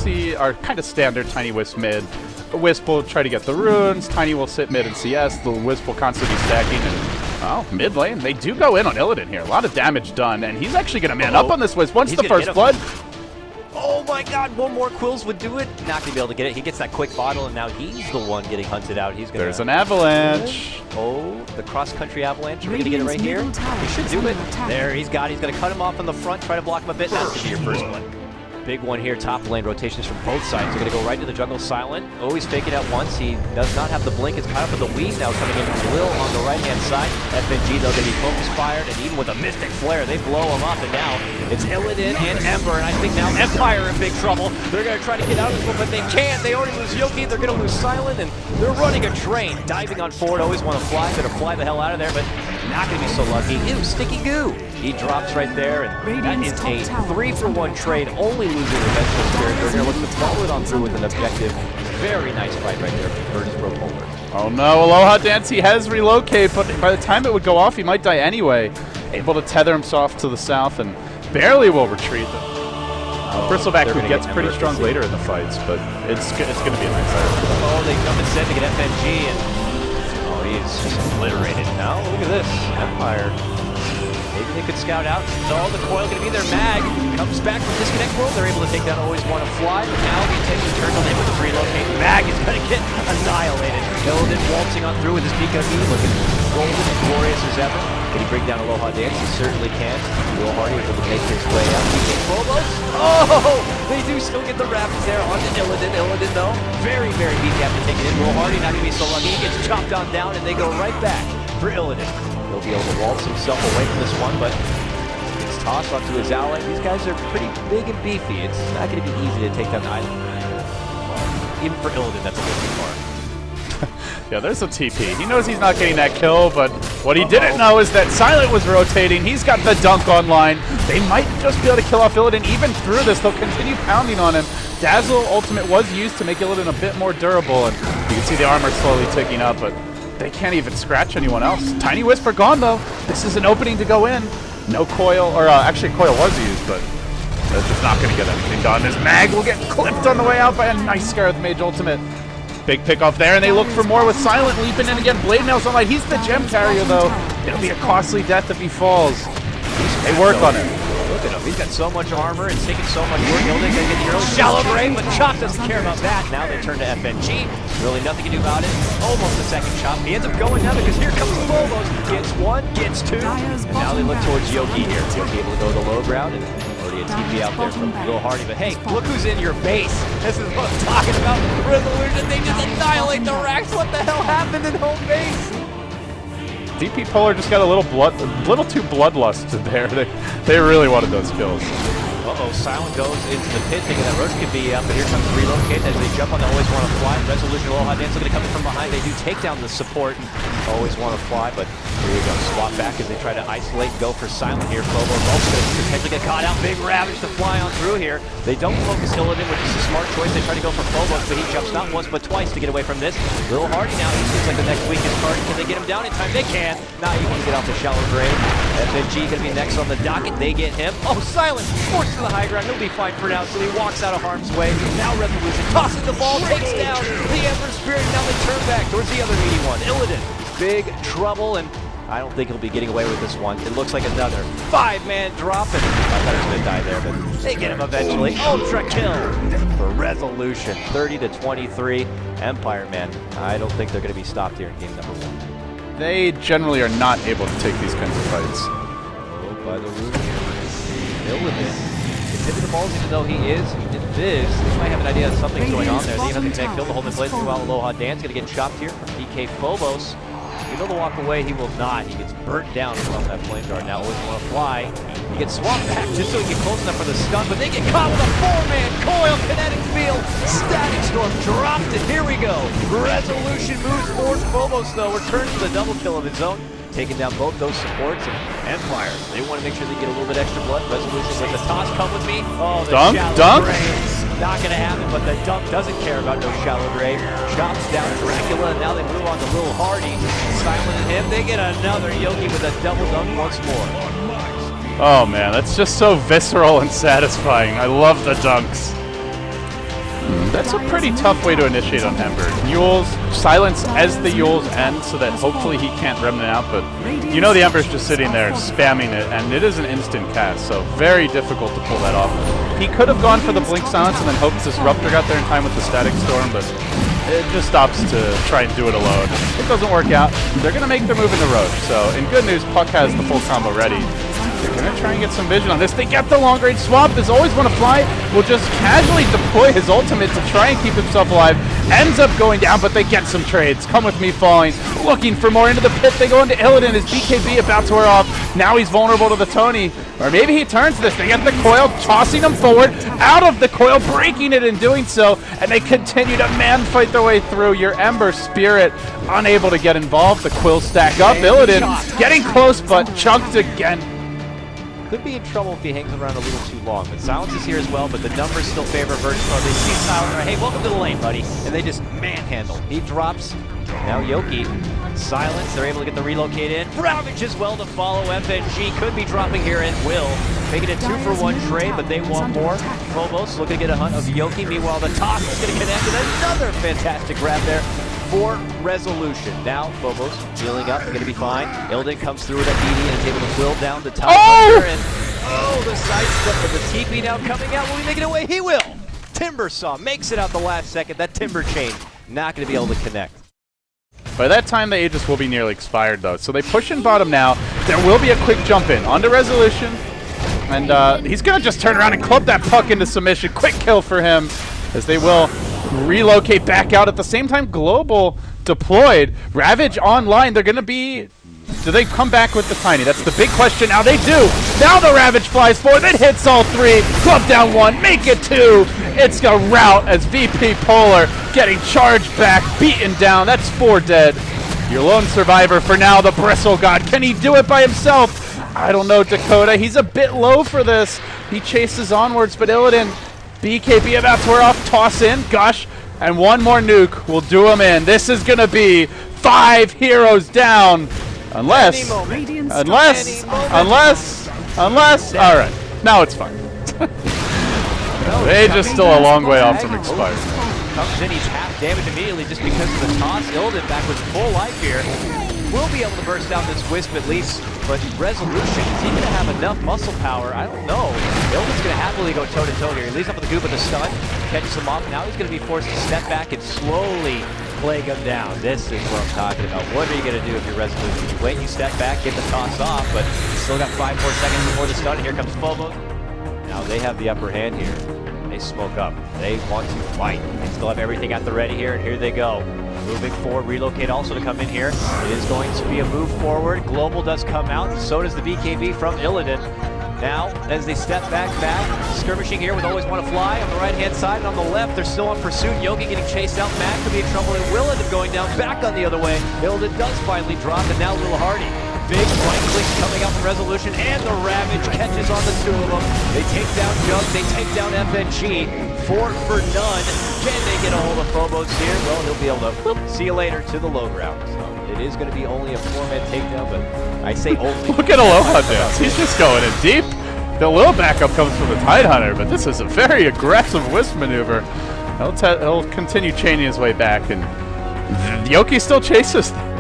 see are kind of standard Tiny Wisp mid. The Wisp will try to get the runes, Tiny will sit mid and CS, the Wisp will constantly be stacking, and oh, mid lane, they do go in on Illidan here. A lot of damage done, and he's actually going to man up on this Wisp once the first blood. Oh my god, one more Quills would do it. Not going to be able to get it. He gets that quick bottle, and now he's the one getting hunted out. He's gonna There's an avalanche. Oh, the cross-country avalanche. We're going to get it right here. He should do it. There, he's got it. He's going to cut him off in the front, try to block him a bit. That's going to be your first one. Big one here, top lane, rotations from both sides. They're going to go right to the jungle, Silent. Always fake it out once. He does not have the blink. It's caught up with the weave now coming in from Will on the right-hand side. FNG, though, going to be focus fired, and even with a Mystic Flare, they blow him up, and now it's Illidan and Ember, and I think now Empire in big trouble. They're going to try to get out of this one, but they can't. They already lose Yoki. They're going to lose Silent, and they're running a train. Diving on forward, always want to fly. Going to fly the hell out of there, but not going to be so lucky. Ew, Sticky Goo. He drops right there, and that is a 3-for-1 trade, only losing the Vengeful Spirit. They're going to look to follow it on through with an objective. Very nice fight right there from Curtis Bropolar. Oh no, Aloha Dance, he has relocate, but by the time it would go off, he might die anyway. Able to tether himself to the south and barely will retreat. Bristleback who gets pretty strong later in the fights, but it's going to be a nice fight. Oh, they jump and set to get FNG, and oh, he's just obliterated now. Look at this, Empire. Maybe they could scout out. Oh, the coil going to be there. Mag comes back from Disconnect World. They're able to take down Always Want to Fly, but now the attention turns on him with the relocate. Mag is going to get annihilated. Illidan waltzing on through with his PKB, looking golden and glorious as ever. Can he bring down Aloha Dance? He certainly can. Will Hardy able to make his way out. He gets Phobos. Oh, they do still get the rapids there onto Illidan. Illidan, though, very, very beat after taking it. Will Hardy not going to be so lucky. He gets chopped on down, and they go right back for Illidan. He'll be able to waltz himself away from this one, but it's tossed onto his ally. These guys are pretty big and beefy. It's not going to be easy to take down the island. Even for Illidan, that's a little too far. Yeah, there's a TP. He knows he's not getting that kill, but what he didn't know is that Silent was rotating. He's got the dunk online. They might just be able to kill off Illidan. Even through this, they'll continue pounding on him. Dazzle ultimate was used to make Illidan a bit more durable, and you can see the armor slowly ticking up, but they can't even scratch anyone else. Tiny Whisper gone, though. This is an opening to go in. No coil, or actually coil was used, but that's just not going to get anything done. This Mag will get clipped on the way out by a nice Scarab Mage ultimate. Big pick off there, and they look for more with Silent leaping in again. Blade Nail's online. He's the gem carrier, though. It'll be a costly death if he falls. They work on him. Look at him. He's got so much armor and taking so much work. Illidan going to get the early shallow grave, but Chop doesn't care about that. Now they turn to FNG. Really nothing to do about it. Almost a second Chop. He ends up going down because here comes Phobos. Gets one, gets two, and now they look towards Yoki here. Yoki able to go to the low ground, and already a TP out there from Will Hardy. But hey, look who's in your base. This is what I'm talking about. Resolution. They just annihilate the Rax. What the hell happened in home base? VP Polar just got a little too bloodlust there. They really wanted those kills. Uh-oh, Silent goes into the pit, thinking that Roach could be up, but here comes Relocate as they jump on the Always Want to Fly. Resolution, Aloha Dance looking to come in from behind. They do take down the support and Always Want to Fly, but here we go, swap back as they try to isolate and go for Silent here. Phobos also going to potentially get caught out. Big Ravage to fly on through here. They don't focus Illidan, which is a smart choice. They try to go for Phobos, but he jumps not once but twice to get away from this. Lil Hardy now, he seems like the next weakest card. Can they get him down in time? They can. Now you want to get off the shallow grave. FNG going to be next on the docket. They get him. Oh, Silent forced to the high ground. He'll be fine for now, so he walks out of harm's way. Now Resolution tosses the ball, takes down the Ember Spirit. Now they turn back towards the other meaty one. Illidan, big trouble, and I don't think he'll be getting away with this one. It looks like another 5-man drop, and I thought he was going to die there, but they get him eventually. Ultra kill for Resolution, 30-23. Empire, man, I don't think they're going to be stopped here in game number 1. They generally are not able to take these kinds of fights. Oh, by the rune here. Illidan. Tipping the balls, even though he is invis, they might have an idea that something's going on there. They even have to kill the hold in place while Aloha Dance going to get chopped here from PK Phobos. He'll be able to walk away, he will not. He gets burnt down from that flame dart. Now Always Want to Fly. He gets swapped back just so he can get close enough for the stun, but they get caught with a 4-man coil, kinetic field. Static Storm dropped it. Here we go. Resolution moves forward. Phobos, though, returns to the double kill of his own, taking down both those supports. And Empire, they want to make sure they get a little bit extra blood. Resolution with the toss. Come with me. Oh, the shallow grave. Not going to happen, but the dunk doesn't care about no shallow grave. Chops down Dracula, and now they move on to Lil Hardy. Silent him. They get another Yoki with a double dunk once more. Oh man, that's just so visceral and satisfying. I love the dunks. That's a pretty tough way to initiate on Ember. Yules, silence as the Yules end so that hopefully he can't remnant out, but you know the Ember's just sitting there spamming it, and it is an instant cast, so very difficult to pull that off. He could have gone for the Blink Silence and then hoped Disruptor got there in time with the Static Storm, but it just stops to try and do it alone. It doesn't work out. They're going to make their move in the Roche, so in good news, Puck has the full combo ready. They're going to try and get some vision on this. They get the long-range swap. Does always want to fly. Will just casually deploy his ultimate to try and keep himself alive. Ends up going down, but they get some trades. Come with me, falling. Looking for more into the pit. They go into Illidan. His BKB about to wear off. Now he's vulnerable to the Tony. Or maybe he turns this. They get the coil, tossing him forward. Out of the coil, breaking it in doing so. And they continue to man-fight their way through. Your Ember Spirit unable to get involved. The Quills stack up. Illidan getting close, but chunked again. Could be in trouble if he hangs around a little too long, but Silence is here as well, but the numbers still favor Virgin. They see Silence, hey, welcome to the lane, buddy, and they just manhandle. He drops, now Yoki, Silence, they're able to get the relocate in. Ravage as well to follow. FNG could be dropping here and will. Making it 2-for-1 trade, but they want more. Phobos looking to get a hunt of Yoki, meanwhile the toss is going to connect, and another fantastic grab there for Resolution. Now Phobos healing up, going to be fine. Illidan comes through with that DD and is able to quill down the top. And the side step of the TP now coming out. Will he make it away? He will. Timbersaw makes it out the last second. That Timber Chain not going to be able to connect. By that time, the Aegis will be nearly expired, though. So they push in bottom now. There will be a quick jump in onto Resolution. And he's going to just turn around and club that puck into submission. Quick kill for him, as they will relocate back out. At the same time, Global deployed. Ravage online. They're going to be... Do they come back with the Tiny? That's the big question. Now they do. Now the Ravage flies forward. It hits all three. Club down one. Make it two. It's a rout as VP Polar getting charged back. Beaten down. That's 4 dead. Your lone survivor for now, the Bristle God. Can he do it by himself? I don't know, Dakota. He's a bit low for this. He chases onwards, but Illidan, BKB about to wear off. Toss in. Gush. And one more nuke will do him in. This is going to be 5 heroes down. Unless, all right, now it's fine. They just still a long way off from expired. Comes in, he's half damage immediately just because of the toss. Illidan back with full life here. Will be able to burst out this Wisp at least, but Resolution, is he going to have enough muscle power? I don't know. Illidan's going to happily go toe-to-toe here. He leads up with the goop with the stun, catches him off. Now he's going to be forced to step back and slowly plague him down. This is what I'm talking about. What are you going to do if you're Resolution? You wait, you step back, get the toss off, but you still got 5 more seconds before the stun. Here comes Phobos. Now they have the upper hand here. They smoke up. They want to fight. They still have everything at the ready here, and here they go. Moving forward, relocate also to come in here. It is going to be a move forward. Global does come out, and so does the BKB from Illidan. Now, as they step back, skirmishing here with Always Want to Fly on the right-hand side, and on the left, they're still on pursuit. Yogi getting chased out. Mac could be in trouble, and will end up going down back on the other way. Illidan does finally drop, and now Lil Hardy. Big right clicks coming out from Resolution, and the Ravage catches on the 2 of them. They take down Jug, they take down FNG. 4 for none. Can they get a hold of Phobos here? Well, he'll be able to whoop, see you later to the low ground. So it is going to be only a 4-man takedown, but I say only. Look at Aloha dance. He's just going in deep. The little backup comes from the Tidehunter, but this is a very aggressive Wisp maneuver. He'll continue chaining his way back, and Yoki still chases them.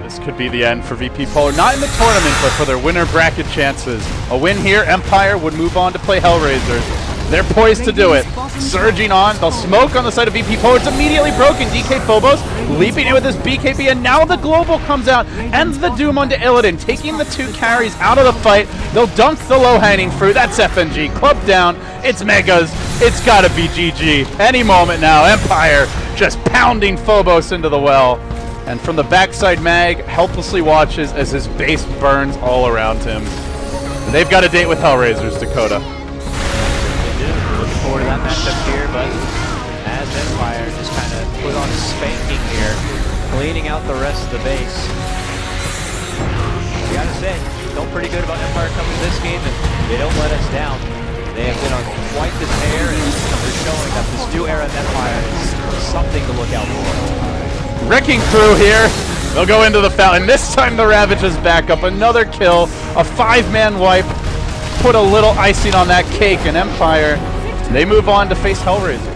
This could be the end for VP Polar. Not in the tournament, but for their winner bracket chances. A win here, Empire would move on to play Hellraisers. They're poised to do it. Surging on. They'll smoke on the side of VP Polar. It's immediately broken. DK Phobos leaping in with his BKB, and now the Global comes out. Ends the Doom onto Illidan, taking the 2 carries out of the fight. They'll dunk the low-hanging fruit. That's FNG. Club down. It's Megas. It's got to be GG. Any moment now. Empire just pounding Phobos into the well. And from the backside, Mag helplessly watches as his base burns all around him. They've got a date with Hellraisers, Dakota. Looking forward to that matchup here, but as Empire just kind of put on a spanking here, cleaning out the rest of the base. You gotta say, felt pretty good about Empire coming to this game, and they don't let us down. They have been on quite the tear, and they're showing that this new era of Empire is something to look out for. Wrecking crew here. They'll go into the fountain. This time the Ravage is back up. Another kill. A 5-man wipe. Put a little icing on that cake, and Empire, they move on to face Hellraiser.